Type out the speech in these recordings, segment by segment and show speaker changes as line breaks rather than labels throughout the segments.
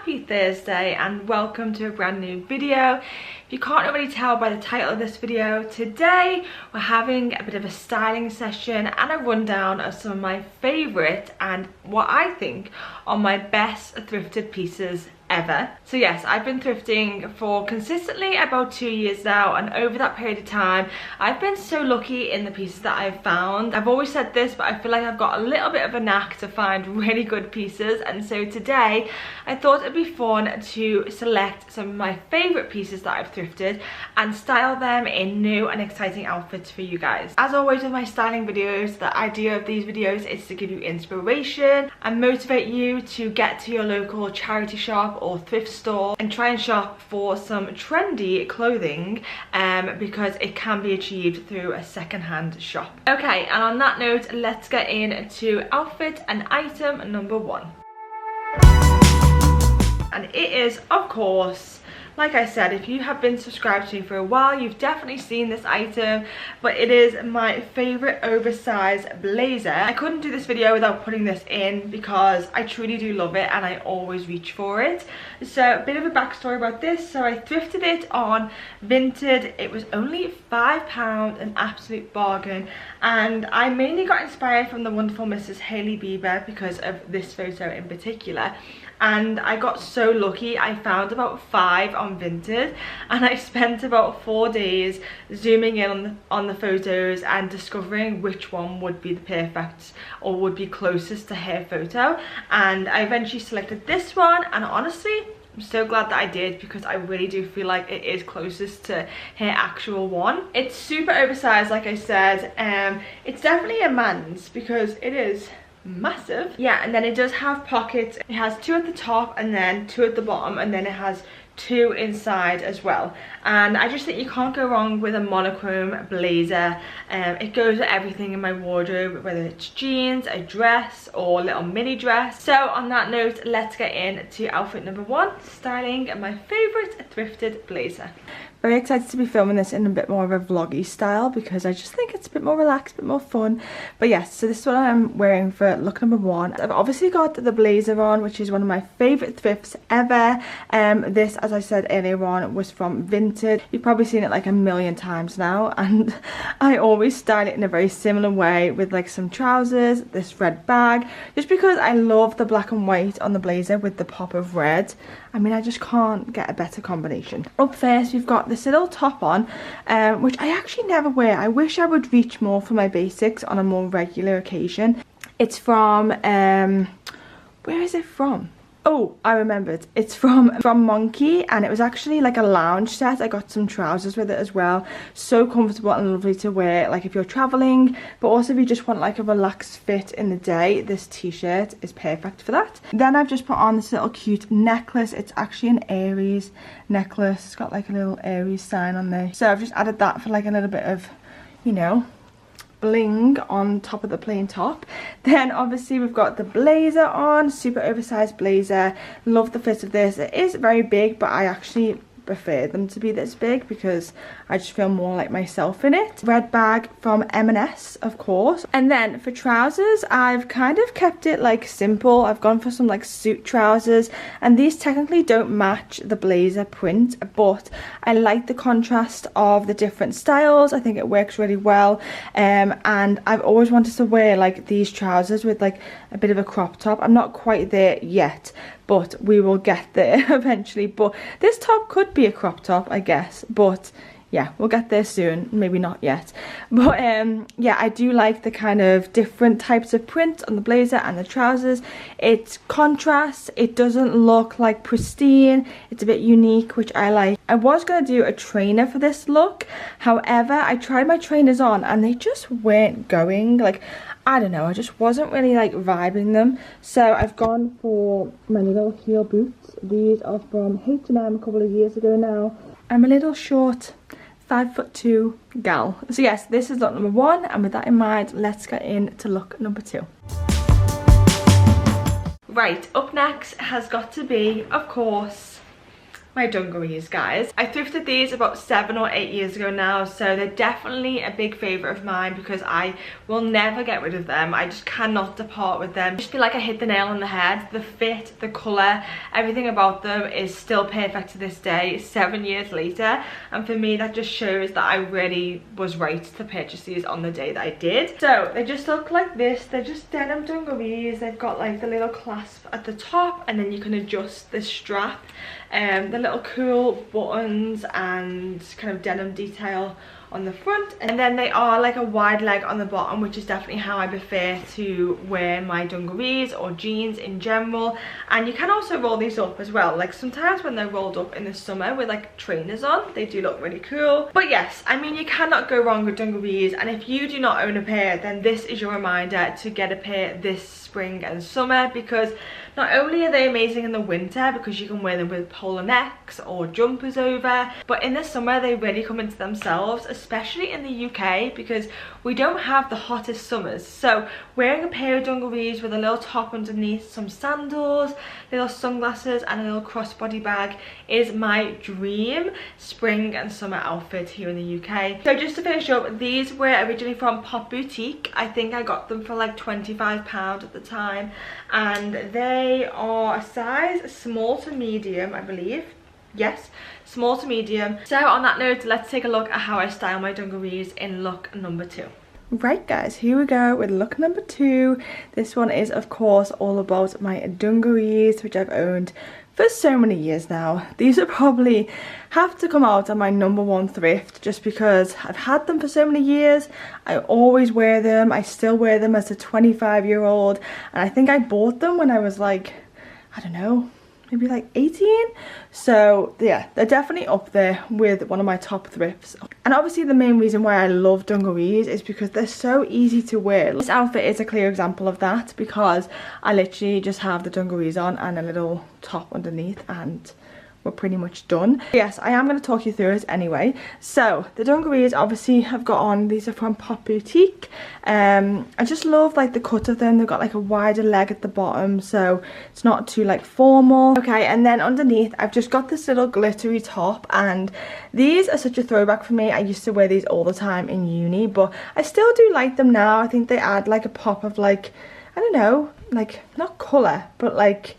Happy Thursday and welcome to a brand new video. If you can't already tell by the title of this video, today we're having a bit of a styling session and a rundown of some of my favourite and what I think are my best thrifted pieces ever. So yes, I've been thrifting for consistently about 2 years now, and over that period of time I've been so lucky in the pieces that I've found. I've always said this, but I feel like I've got a little bit of a knack to find really good pieces, and so today I thought it'd be fun to select some of my favourite pieces that I've thrifted and style them in new and exciting outfits for you guys. As always with my styling videos, the idea of these videos is to give you inspiration and motivate you to get to your local charity shop or thrift store and try and shop for some trendy clothing because it can be achieved through a second-hand shop. Okay, and on that note, let's get into outfit and item number one. And it is, of course, like I said, if you have been subscribed to me for a while, you've definitely seen this item, but it is my favourite oversized blazer. I couldn't do this video without putting this in because I truly do love it and I always reach for it. So a bit of a backstory about this. So I thrifted it on Vinted. It was only £5, an absolute bargain, and I mainly got inspired from the wonderful Mrs. Hailey Bieber because of this photo in particular. And I got so lucky, I found about 5 on Vinted and I spent about 4 days zooming in on the photos and discovering which one would be the perfect or would be closest to her photo, and I eventually selected this one, and honestly I'm so glad that I did because I really do feel like it is closest to her actual one. It's super oversized, like I said. It's definitely a man's because it is massive. Yeah, and then it does have pockets. It has 2 at the top and then 2 at the bottom, and then it has 2 inside as well. And I just think you can't go wrong with a monochrome blazer. It goes with everything in my wardrobe, whether it's jeans, a dress, or a little mini dress. So on that note, let's get into outfit number one, styling my favorite thrifted blazer. Very excited to be filming this in a bit more of a vloggy style because I just think it's a bit more relaxed, a bit more fun. But yes, so this is what I'm wearing for look number one. I've obviously got the blazer on, which is one of my favourite thrifts ever. This, as I said earlier on, was from Vinted. You've probably seen it like a million times now, and I always style it in a very similar way with like some trousers, this red bag, just because I love the black and white on the blazer with the pop of red. I mean, I just can't get a better combination. Up first, we've got this little top on, which I actually never wear. I wish I would reach more for my basics on a more regular occasion. It's from, where is it from? Oh, I remembered. It's from Monkey, and it was actually like a lounge set. I got some trousers with it as well. So comfortable and lovely to wear, like if you're traveling, but also if you just want like a relaxed fit in the day, this t-shirt is perfect for that. Then I've just put on this little cute necklace. It's actually an Aries necklace. It's got like a little Aries sign on there. So I've just added that for like a little bit of, you know, bling on top of the plain top. Then obviously we've got the blazer on, super oversized blazer. Love the fit of this. It is very big, but I actually prefer them to be this big because I just feel more like myself in it. Red bag from M&S, of course. And then for trousers, I've kind of kept it like simple. I've gone for some like suit trousers, and these technically don't match the blazer print, but I like the contrast of the different styles. I think it works really well, and I've always wanted to wear like these trousers with like a bit of a crop top. I'm not quite there yet, but we will get there eventually. But this top could be a crop top, I guess, but yeah, we'll get there soon. Maybe not yet, but yeah, I do like the kind of different types of print on the blazer and the trousers. It's contrast, it doesn't look like pristine, it's a bit unique, which I like. I was going to do a trainer for this look, however I tried my trainers on and they just weren't going. Like, I don't know, I just wasn't really like vibing them. So I've gone for my little heel boots. These are from H&M a couple of years ago now. I'm a little short 5'2" gal. So yes, this is look number one, and with that in mind, let's get into look number two. Right, up next has got to be, of course, my dungarees, guys. I thrifted these about 7 or 8 years ago now, so they're definitely a big favorite of mine because I will never get rid of them. I just cannot depart with them. I just feel like I hit the nail on the head. The fit, the color, everything about them is still perfect to this day, 7 years later, and for me that just shows that I really was right to purchase these on the day that I did. So they just look like this. They're just denim dungarees. They've got like the little clasp at the top, and then you can adjust the strap, the little cool buttons and kind of denim detail on the front, and then they are like a wide leg on the bottom, which is definitely how I prefer to wear my dungarees or jeans in general. And you can also roll these up as well, like sometimes when they're rolled up in the summer with like trainers on, they do look really cool. But yes, I mean, you cannot go wrong with dungarees, and if you do not own a pair, then this is your reminder to get a pair this spring and summer, because not only are they amazing in the winter because you can wear them with polar necks or jumpers over, but in the summer they really come into themselves, especially in the UK because we don't have the hottest summers. So wearing a pair of dungarees with a little top underneath, some sandals, little sunglasses and a little crossbody bag is my dream spring and summer outfit here in the UK. So just to finish up, these were originally from Pop Boutique. I think I got them for like £25 at the time, and they are a size small to medium, I believe. Yes, small to medium. So on that note, let's take a look at how I style my dungarees in look number 2. Right guys, here we go with look number 2. This one is of course all about my dungarees, which I've owned for so many years now. These are probably have to come out on my #1 thrift just because I've had them for so many years. I always wear them. I still wear them as a 25-year-old, and I think I bought them when I was like, I don't know, maybe like 18. So yeah, they're definitely up there with one of my top thrifts. And obviously the main reason why I love dungarees is because they're so easy to wear. This outfit is a clear example of that because I literally just have the dungarees on and a little top underneath, and we're pretty much done. Yes, I am going to talk you through it anyway. So the dungarees obviously I've got on, these are from Pop Boutique. I just love like the cut of them. They've got like a wider leg at the bottom, so it's not too like formal. Okay, and then underneath I've just got this little glittery top, and these are such a throwback for me. I used to wear these all the time in uni, but I still do like them now. I think they add like a pop of like, I don't know, like not colour, but like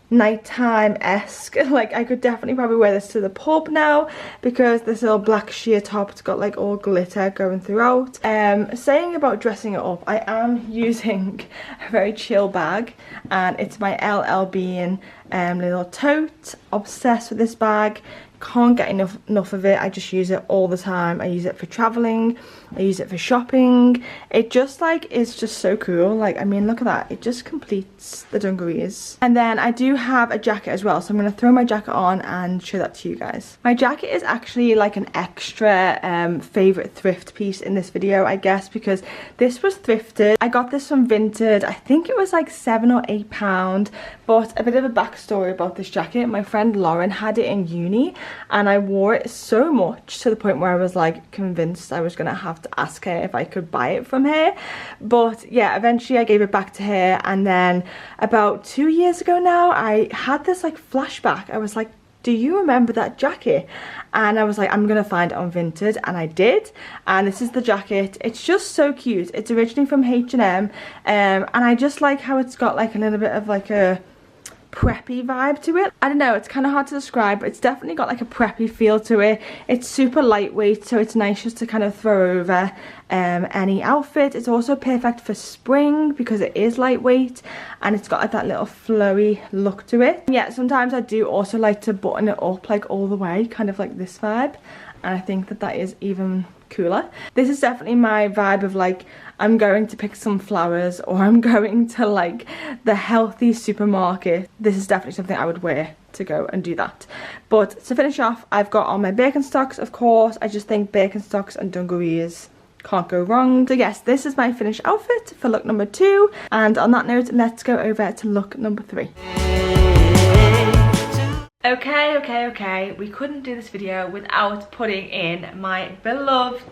nighttime-esque. Like I could definitely probably wear this to the pub now because this little black sheer top, it's got like all glitter going throughout. Saying about dressing it up, I am using a very chill bag, and it's my LL Bean little tote. Obsessed with this bag, can't get enough of it. I just use it all the time. I use it for traveling, I use it for shopping. It just like is just so cool. Like, I mean, look at that, it just completes the dungarees. And then I do have a jacket as well, so I'm going to throw my jacket on and show that to you guys. My jacket is actually like an extra favorite thrift piece in this video, I guess, because this was thrifted. I got this from Vinted. I think it was like £7 or £8. But a bit of a backstory about this jacket: my friend Lauren had it in uni, and I wore it so much to the point where I was like convinced I was gonna have to ask her if I could buy it from her. But yeah, eventually I gave it back to her, and then about 2 years ago now I had this like flashback. I was like, do you remember that jacket? And I was like, I'm gonna find it on Vinted, and I did. And this is the jacket. It's just so cute. It's originally from H&M, and I just like how it's got like a little bit of like a preppy vibe to it. I don't know, it's kind of hard to describe, but it's definitely got like a preppy feel to it. It's super lightweight, so it's nice just to kind of throw over any outfit. It's also perfect for spring because it is lightweight and it's got like that little flowy look to it. Yeah, sometimes I do also like to button it up like all the way, kind of like this vibe, and I think that that is even cooler. This is definitely my vibe of like, I'm going to pick some flowers, or I'm going to like the healthy supermarket. This is definitely something I would wear to go and do that. But to finish off, I've got on my Birkenstocks, of course. I just think Birkenstocks and dungarees can't go wrong. So yes, this is my finished outfit for look number 2. And on that note, let's go over to look number 3. Okay, we couldn't do this video without putting in my beloved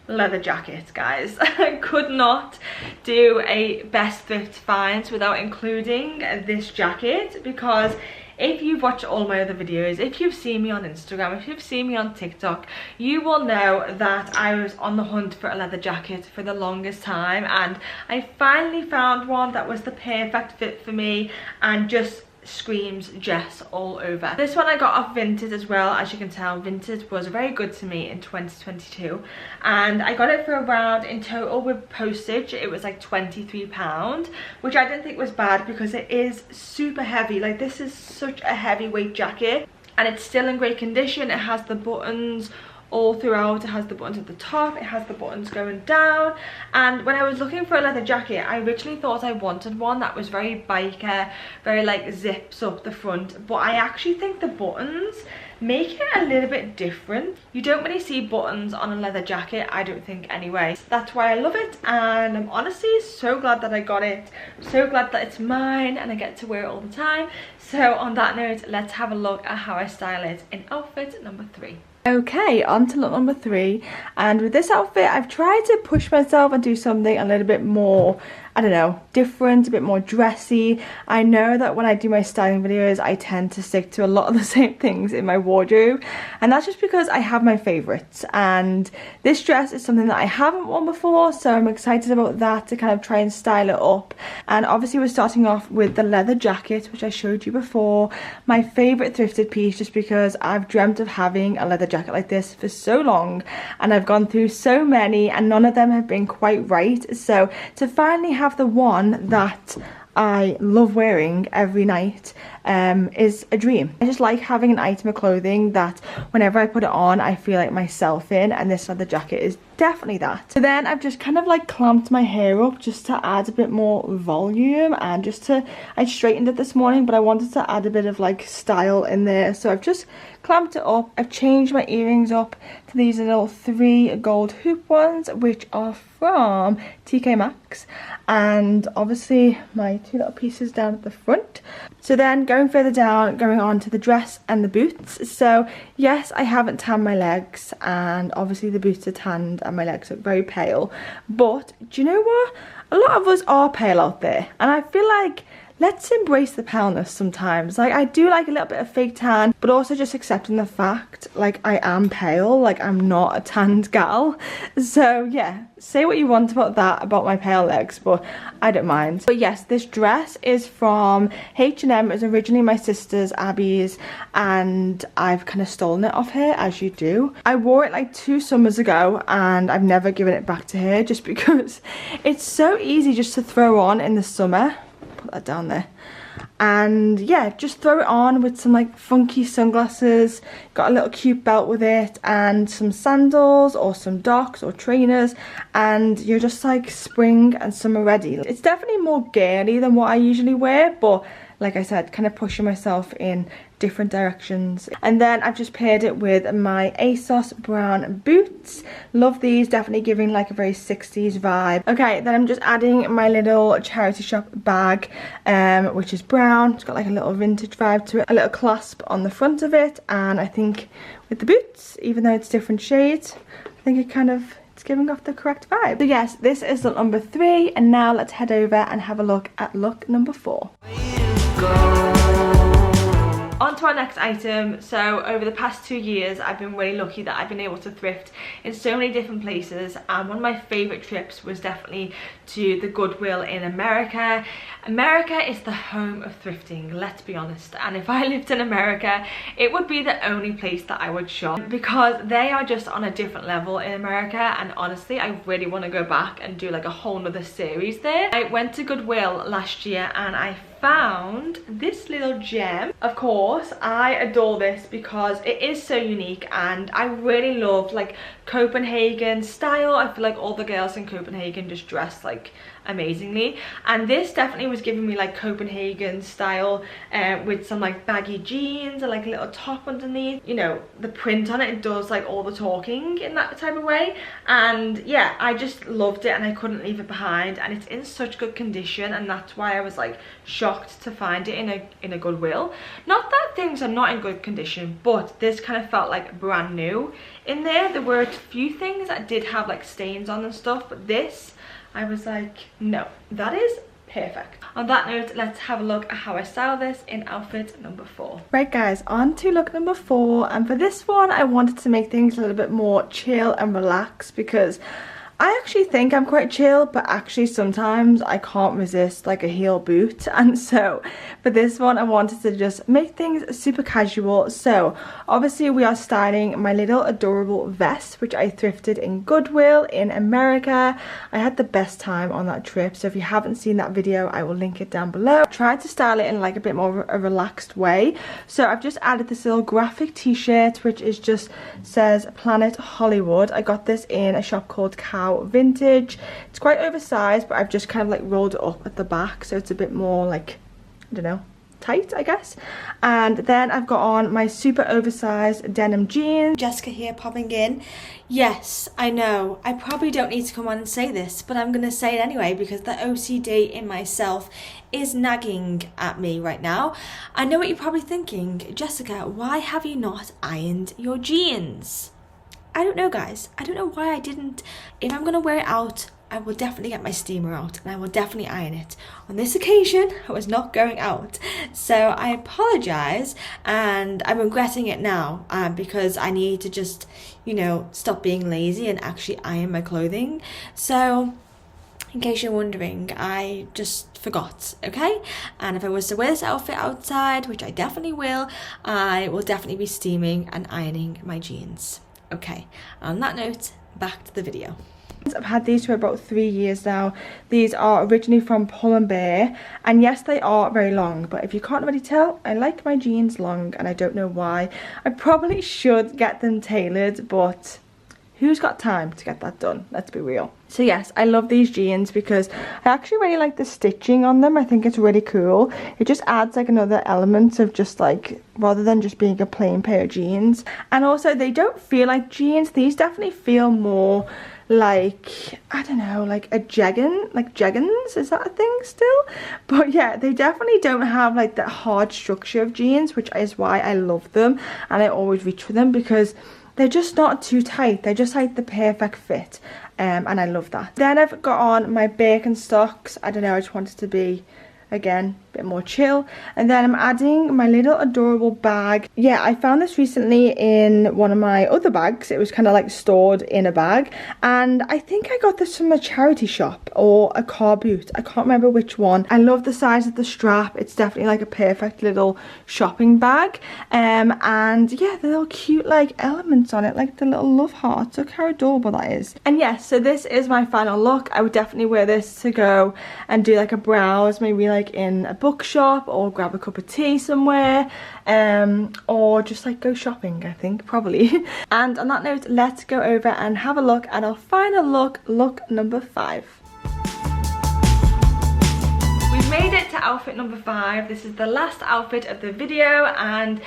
leather jacket, guys. I could not do a best thrift finds without including this jacket because if you've watched all my other videos, if you've seen me on Instagram, if you've seen me on TikTok, you will know that I was on the hunt for a leather jacket for the longest time, and I finally found one that was the perfect fit for me and just screams Jess all over. This one I got off Vinted as well. As you can tell, Vinted was very good to me in 2022, and I got it for around, in total with postage, it was like £23, which I didn't think was bad because it is super heavy. Like, this is such a heavyweight jacket, and it's still in great condition. It has the buttons all throughout, it has the buttons at the top, it has the buttons going down. And when I was looking for a leather jacket, I originally thought I wanted one that was very biker, very like zips up the front, but I actually think the buttons make it a little bit different. You don't really see buttons on a leather jacket, I don't think anyway. That's why I love it, and I'm honestly so glad that I got it. I'm so glad that it's mine and I get to wear it all the time. So on that note, let's have a look at how I style it in outfit number 3. Okay, on to look number 3, and with this outfit I've tried to push myself and do something a little bit more, I don't know, different, a bit more dressy. I know that when I do my styling videos I tend to stick to a lot of the same things in my wardrobe, and that's just because I have my favourites, and this dress is something that I haven't worn before, so I'm excited about that, to kind of try and style it up. And obviously we're starting off with the leather jacket, which I showed you before, my favourite thrifted piece, just because I've dreamt of having a leather jacket like this for so long, and I've gone through so many and none of them have been quite right. So to finally have the one that I love wearing every night is a dream. I just like having an item of clothing that whenever I put it on I feel like myself in, and this leather jacket is definitely that. So then I've just kind of like clamped my hair up just to add a bit more volume, and just to, I straightened it this morning but I wanted to add a bit of like style in there, so I've just clamped it up. I've changed my earrings up to these little 3 gold hoop ones, which are from TK Maxx, and obviously my 2 little pieces down at the front. So then going further down, going on to the dress and the boots. So yes, I haven't tanned my legs, and obviously the boots are tanned and my legs look very pale, but do you know what, a lot of us are pale out there, and I feel like let's embrace the paleness sometimes. Like, I do like a little bit of fake tan, but also just accepting the fact, like, I am pale, like, I'm not a tanned gal. So yeah, say what you want about that, about my pale legs, but I don't mind. But yes, this dress is from H&M. It was originally my sister's, Abby's, and I've kind of stolen it off her, as you do. I wore it like 2 summers ago and I've never given it back to her, just because it's so easy just to throw on in the summer. Put that down there, and yeah, just throw it on with some like funky sunglasses, got a little cute belt with it, and some sandals or some Docs or trainers, and you're just like spring and summer ready. It's definitely more girly than what I usually wear, but like I said, kind of pushing myself in different directions. And then I've just paired it with my ASOS brown boots. Love these, definitely giving like a very 60s vibe. Okay, then I'm just adding my little charity shop bag, which is brown. It's got like a little vintage vibe to it, a little clasp on the front of it, and I think with the boots, even though it's different shades, I think it's giving off the correct vibe. So yes, this is look number 3, and now let's head over and have a look at look number 4. On to our next item. So over the past 2 years I've been really lucky that I've been able to thrift in so many different places, and one of my favourite trips was definitely to the Goodwill in America. America is the home of thrifting, let's be honest, and if I lived in America it would be the only place that I would shop, because they are just on a different level in America, and honestly I really want to go back and do like a whole nother series there. I went to Goodwill last year and I found this little gem. Of course, I adore this because it is so unique, and I really love like Copenhagen style. I feel like all the girls in Copenhagen just dress like amazingly, and this definitely was giving me like Copenhagen style, with some like baggy jeans and like a little top underneath. You know, the print on it does like all the talking in that type of way, and yeah, I just loved it and I couldn't leave it behind, and it's in such good condition, and that's why I was like shocked to find it in a Goodwill. Not that things are not in good condition, but this kind of felt like brand new in there. There were a few things that did have like stains on and stuff, but this, I was like, no, that is perfect. On that note, let's have a look at how I style this in outfit number 4. Right guys, on to look number 4, and for this one I wanted to make things a little bit more chill and relaxed because I actually think I'm quite chill, but actually sometimes I can't resist like a heel boot. And so for this one I wanted to just make things super casual. So obviously we are styling my little adorable vest, which I thrifted in Goodwill in America. I had the best time on that trip, so if you haven't seen that video I will link it down below. I tried to style it in like a bit more of a relaxed way. So I've just added this little graphic t-shirt which is just says Planet Hollywood. I got this in a shop called Cow Vintage. It's quite oversized, but I've just kind of like rolled it up at the back so it's a bit more like, I don't know, tight I guess. And then I've got on my super oversized denim jeans. Jessica here popping in. Yes, I know, I probably don't need to come on and say this, but I'm gonna say it anyway because the OCD in myself is nagging at me right now. I know what you're probably thinking, Jessica, why have you not ironed your jeans? I don't know guys, I don't know why I didn't. If I'm gonna wear it out, I will definitely get my steamer out and I will definitely iron it. On this occasion, I was not going out. So I apologize and I'm regretting it now because I need to just, you know, stop being lazy and actually iron my clothing. So in case you're wondering, I just forgot, okay? And if I was to wear this outfit outside, which I definitely will, I will definitely be steaming and ironing my jeans. Okay, on that note, back to the video. I've had these for about 3 years now. These are originally from Pull & Bear, and yes, they are very long, but if you can't already tell, I like my jeans long and I don't know why. I probably should get them tailored, but who's got time to get that done? Let's be real. So yes, I love these jeans because I actually really like the stitching on them. I think it's really cool. It just adds like another element of just like, rather than just being a plain pair of jeans. And also they don't feel like jeans. These definitely feel more like, I don't know, like a jegging, like jeggings, is that a thing still? But yeah, they definitely don't have like that hard structure of jeans, which is why I love them and I always reach for them because they're just not too tight. They're just like the perfect fit. And I love that. Then I've got on my Birkenstocks. I don't know, I just wanted to be, again, a bit more chill. And then I'm adding my little adorable bag. Yeah, I found this recently in one of my other bags. It was kind of like stored in a bag. And I think I got this from a charity shop or a car boot. I can't remember which one. I love the size of the strap. It's definitely like a perfect little shopping bag. And yeah, the little cute like elements on it, like the little love hearts. Look how adorable that is. And yes, so this is my final look. I would definitely wear this to go and do like a browse, maybe like in a bookshop or grab a cup of tea somewhere, or just like go shopping, I think, probably. And on that note, let's go over and have a look at our final look number 5. We've made it to outfit number 5. This is the last outfit of the video and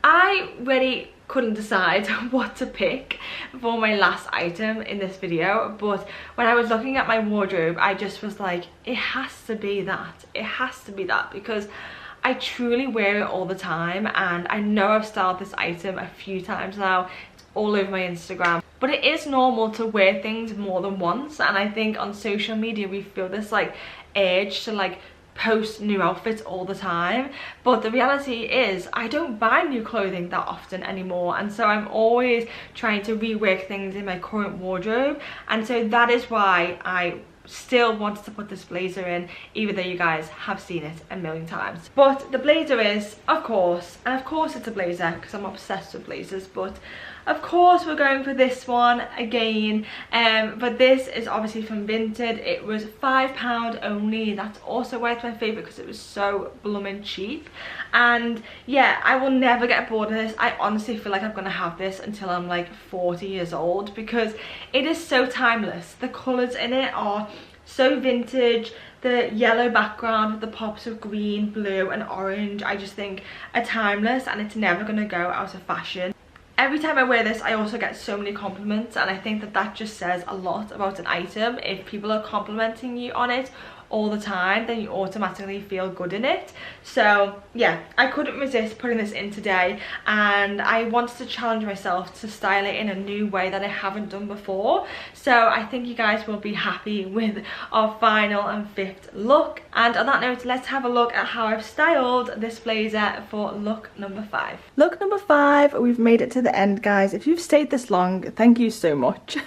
I really couldn't decide what to pick for my last item in this video, but when I was looking at my wardrobe I just was like, it has to be that, it has to be that, because I truly wear it all the time and I know I've styled this item a few times now. It's all over my Instagram, but it is normal to wear things more than once, and I think on social media we feel this like urge to like post new outfits all the time, but the reality is I don't buy new clothing that often anymore, and so I'm always trying to rework things in my current wardrobe, and so that is why I still wanted to put this blazer in, even though you guys have seen it a million times. But the blazer is, of course, and of course it's a blazer because I'm obsessed with blazers, but of course we're going for this one again. But this is obviously from Vinted. It was £5 only. That's also why it's my favourite, because it was so blooming cheap. And yeah, I will never get bored of this. I honestly feel like I'm gonna have this until I'm like 40 years old because it is so timeless. The colours in it are so vintage. The yellow background with the pops of green, blue and orange, I just think are timeless, and it's never gonna go out of fashion. Every time I wear this I also get so many compliments, and I think that that just says a lot about an item if people are complimenting you on it all the time, then you automatically feel good in it. So yeah, I couldn't resist putting this in today, and I wanted to challenge myself to style it in a new way that I haven't done before. So I think you guys will be happy with our final and fifth look. And on that note, let's have a look at how I've styled this blazer for look number 5. Look number 5, we've made it to the end, guys. If you've stayed this long, thank you so much.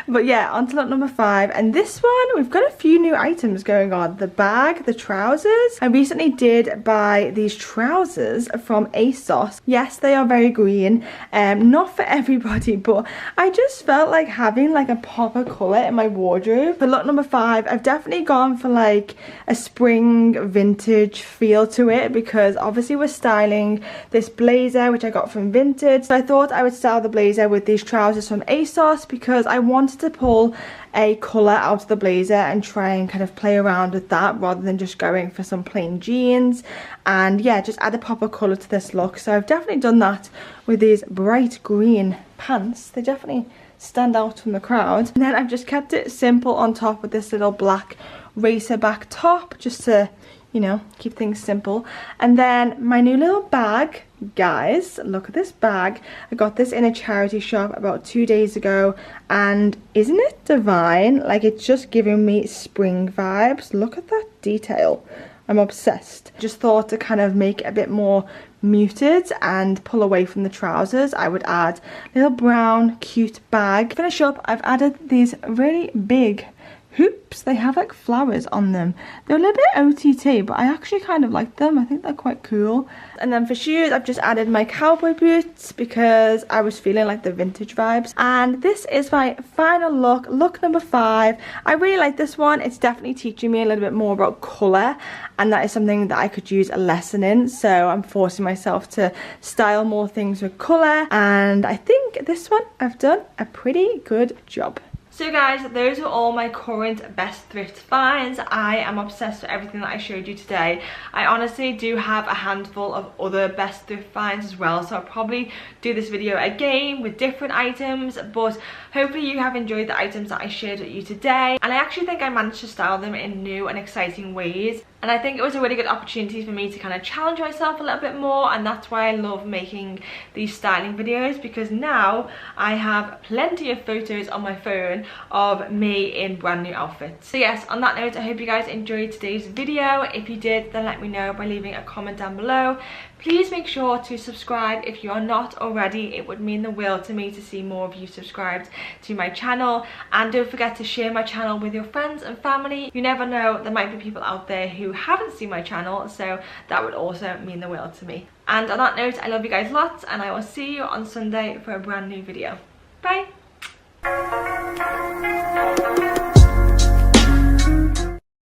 But yeah, on to look number 5, and this one we've got a few new items going on. The bag, the trousers. I recently did buy these trousers from ASOS. Yes, they are very green, not for everybody, but I just felt like having like a popper colour in my wardrobe. For look number 5, I've definitely gone for like a spring vintage feel to it, because obviously we're styling this blazer which I got from Vintage, so I thought I would style the blazer with these trousers from ASOS because I wanted to pull a colour out of the blazer and try and kind of play around with that rather than just going for some plain jeans, and yeah, just add a pop of colour to this look. So I've definitely done that with these bright green pants. They definitely stand out from the crowd. And then I've just kept it simple on top with this little black racer back top, just to, you know, keep things simple. And then my new little bag, guys, look at this bag. I got this in a charity shop about 2 days ago, and isn't it divine? Like, it's just giving me spring vibes. Look at that detail. I'm obsessed. Just thought to kind of make it a bit more muted and pull away from the trousers, I would add a little brown cute bag. To finish up, I've added these really big hoops. They have like flowers on them. They're a little bit OTT, but I actually kind of like them. I think they're quite cool. And then for shoes, I've just added my cowboy boots because I was feeling like the vintage vibes. And this is my final look, look number 5. I really like this one. It's definitely teaching me a little bit more about colour, and that is something that I could use a lesson in. So I'm forcing myself to style more things with colour, and I think this one I've done a pretty good job. So guys, those are all my current best thrift finds. I am obsessed with everything that I showed you today. I honestly do have a handful of other best thrift finds as well, so I'll probably do this video again with different items, but hopefully you have enjoyed the items that I shared with you today. And I actually think I managed to style them in new and exciting ways. And I think it was a really good opportunity for me to kind of challenge myself a little bit more, and that's why I love making these styling videos, because now I have plenty of photos on my phone of me in brand new outfits. So yes, on that note, I hope you guys enjoyed today's video. If you did, then let me know by leaving a comment down below. Please make sure to subscribe if you are not already. It would mean the world to me to see more of you subscribed to my channel. And don't forget to share my channel with your friends and family. You never know, there might be people out there who haven't seen my channel, so that would also mean the world to me. And on that note, I love you guys lots, and I will see you on Sunday for a brand new video. Bye!